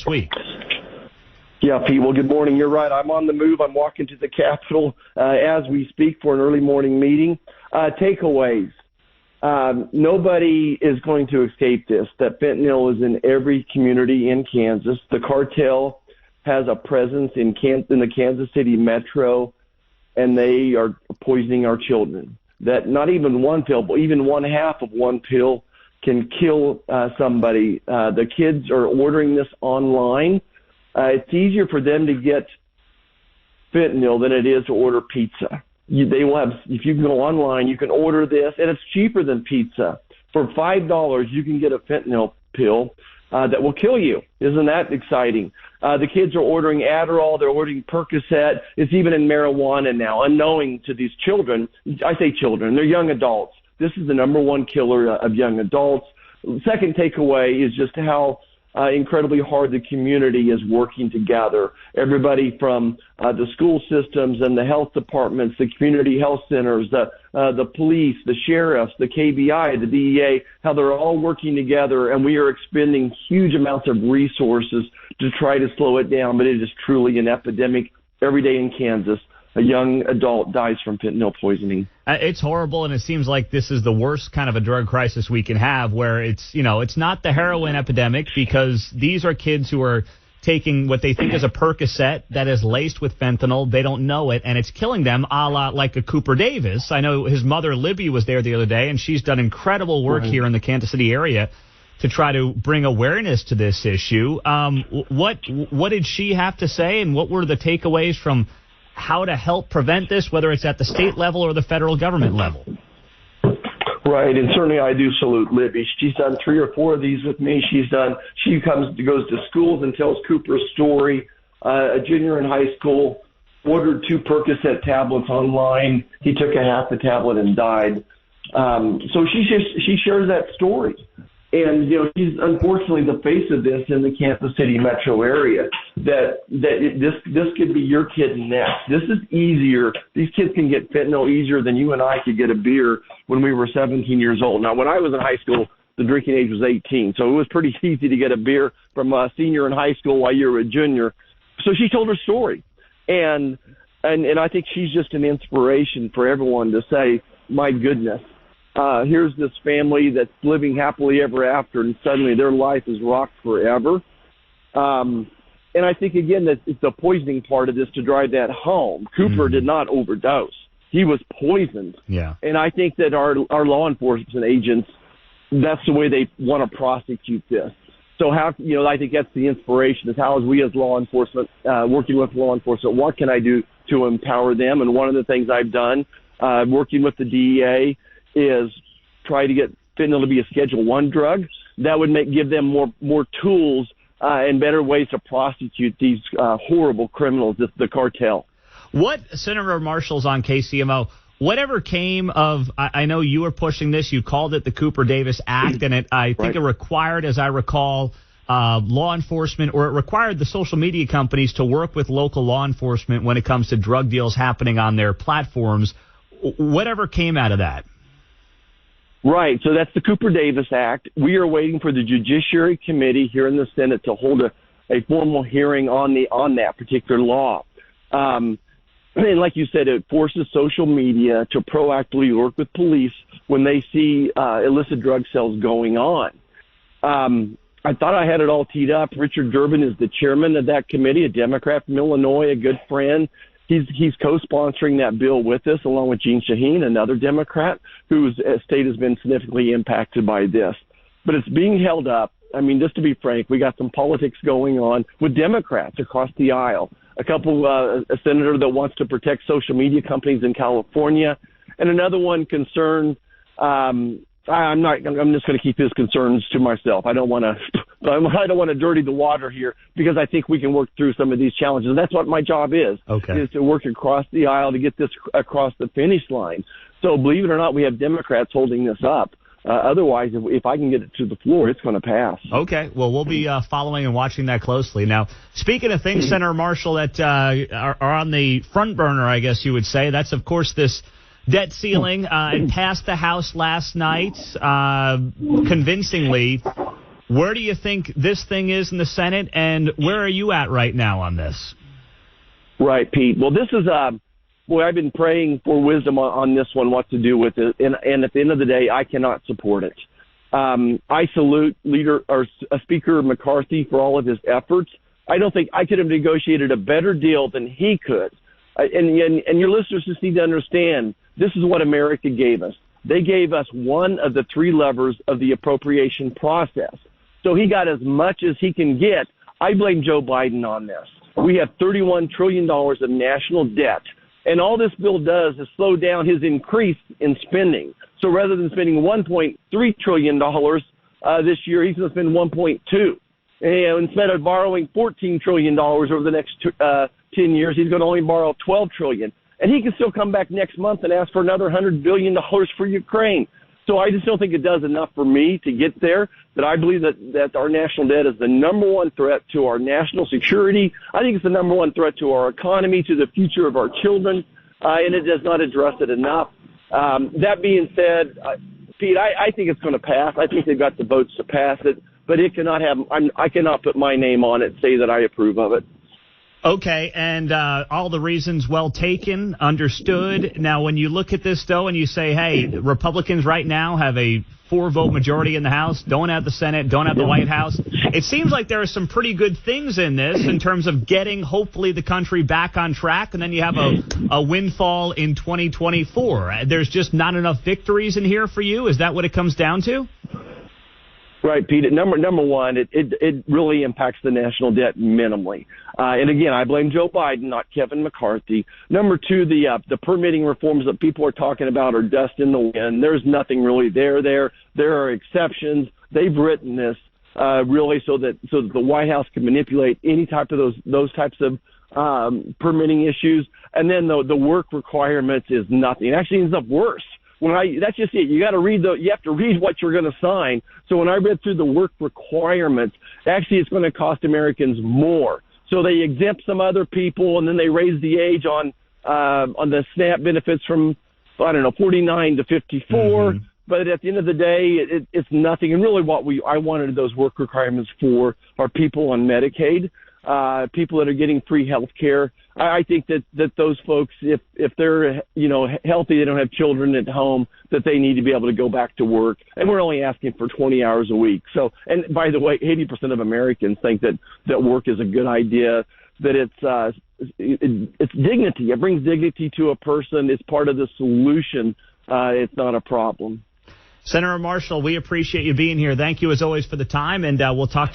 week. Yeah, Pete. Well, good morning. You're right. I'm on the move. I'm walking to the Capitol as we speak for an early morning meeting. Takeaways. Nobody is going to escape this, that fentanyl is in every community in Kansas. The cartel has a presence in the Kansas City metro, and they are poisoning our children. That not even one pill, but even one half of one pill can kill somebody. The kids are ordering this online. It's easier for them to get fentanyl than it is to order pizza. They will have, if you can go online, you can order this, and it's cheaper than pizza. For $5, you can get a fentanyl pill that will kill you. Isn't that exciting? The kids are ordering Adderall. They're ordering Percocet. It's even in marijuana now, unknowing to these children. I say children. They're young adults. This is the number one killer of young adults. Second takeaway is just how incredibly hard the community is working together. Everybody from the school systems and the health departments, the community health centers, the police, the sheriffs, the KBI, the DEA, how they're all working together, and we are expending huge amounts of resources to try to slow it down. But it is truly an epidemic. Every day in Kansas, a young adult dies from fentanyl poisoning. It's horrible, and it seems like this is the worst kind of a drug crisis we can have, where it's not the heroin epidemic, because these are kids who are taking what they think is a Percocet that is laced with fentanyl. They don't know it, and it's killing them, a la like a Cooper Davis. I know his mother, Libby, was there the other day, and she's done incredible work here in the Kansas City area to try to bring awareness to this issue. What did she have to say, and what were the takeaways from how to help prevent this, whether it's at the state level or the federal government level? Right, and certainly I do salute Libby. She's done 3 or 4 of these with me. She goes to schools and tells Cooper's story. A junior in high school ordered 2 Percocet tablets online. He took a half the tablet and died. So she shares that story. And, she's unfortunately the face of this in the Kansas City metro area, this could be your kid next. This is easier. These kids can get fentanyl easier than you and I could get a beer when we were 17 years old. Now, when I was in high school, the drinking age was 18, so it was pretty easy to get a beer from a senior in high school while you were a junior. So she told her story. And I think she's just an inspiration for everyone to say, my goodness, here's this family that's living happily ever after, and suddenly their life is rocked forever. And I think, again, that it's the poisoning part of this to drive that home. Cooper did not overdose. He was poisoned. Yeah. And I think that our law enforcement agents, that's the way they want to prosecute this. So how, I think that's the inspiration, is how, as we as law enforcement, working with law enforcement, what can I do to empower them? And one of the things I've done, working with the DEA, is try to get fentanyl to be a Schedule I drug. That would give them more tools and better ways to prosecute these horrible criminals, the cartel. What, Senator Marshall's on KCMO, whatever came of, I know you were pushing this, you called it the Cooper Davis Act, and I think it required, as I recall, law enforcement, or it required the social media companies to work with local law enforcement when it comes to drug deals happening on their platforms. Whatever came out of that? Right. So that's the Cooper Davis Act. We are waiting for the Judiciary Committee here in the Senate to hold a formal hearing on that particular law. And like you said, it forces social media to proactively work with police when they see illicit drug sales going on. I thought I had it all teed up. Richard Durbin is the chairman of that committee, a Democrat from Illinois, a good friend. He's co-sponsoring that bill with us, along with Gene Shaheen, another Democrat, whose state has been significantly impacted by this. But it's being held up. I mean, just to be frank, we got some politics going on with Democrats across the aisle. A senator that wants to protect social media companies in California, and another one concerned. I'm just going to keep his concerns to myself. I don't want to dirty the water here, because I think we can work through some of these challenges. And that's what my job is to work across the aisle to get this across the finish line. So believe it or not, we have Democrats holding this up. Otherwise, if I can get it to the floor, it's going to pass. Okay. Well, we'll be following and watching that closely. Now, speaking of things, Senator Marshall, that are on the front burner, I guess you would say, that's, of course, this debt ceiling. It passed the House last night convincingly. Where do you think this thing is in the Senate, and where are you at right now on this? Right, Pete. Well, this is boy, I've been praying for wisdom on this one, what to do with it, and at the end of the day, I cannot support it. I salute Speaker McCarthy for all of his efforts. I don't think I could have negotiated a better deal than he could. And your listeners just need to understand, this is what America gave us. They gave us one of the three levers of the appropriation process. So he got as much as he can get. I blame Joe Biden on this. We have $31 trillion of national debt. And all this bill does is slow down his increase in spending. So rather than spending $1.3 trillion this year, he's going to spend $1.2. And instead of borrowing $14 trillion over the next 10 years, he's going to only borrow $12 trillion. And he can still come back next month and ask for another $100 billion for Ukraine. So I just don't think it does enough for me to get there. That I believe that our national debt is the number one threat to our national security. I think it's the number one threat to our economy, to the future of our children, and it does not address it enough. That being said, Pete, I think it's going to pass. I think they've got the votes to pass it, but it cannot have. I cannot put my name on it and say that I approve of it. Okay, and all the reasons well taken, understood. Now, when you look at this, though, and you say, hey, Republicans right now have a 4-vote majority in the House, don't have the Senate, don't have the White House, it seems like there are some pretty good things in this in terms of getting, hopefully, the country back on track, and then you have a windfall in 2024. There's just not enough victories in here for you? Is that what it comes down to? Right, Pete. Number one, it really impacts the national debt minimally. And again, I blame Joe Biden, not Kevin McCarthy. Number two, the permitting reforms that people are talking about are dust in the wind. There's nothing really there. There are exceptions. They've written this really so that the White House can manipulate any type of those types of permitting issues. And then the work requirements is nothing. It actually ends up worse. That's just it. You got to you have to read what you're going to sign. So when I read through the work requirements, actually it's going to cost Americans more. So they exempt some other people, and then they raise the age on the SNAP benefits from 49 to 54. Mm-hmm. But at the end of the day, it's nothing. And really, I wanted those work requirements for are people on Medicaid, people that are getting free health care. I think that those folks, if they're healthy, they don't have children at home, that they need to be able to go back to work. And we're only asking for 20 hours a week. So, and by the way, 80% of Americans think that work is a good idea. That it's dignity. It brings dignity to a person. It's part of the solution. It's not a problem. Senator Marshall, we appreciate you being here. Thank you as always for the time, and we'll talk to you.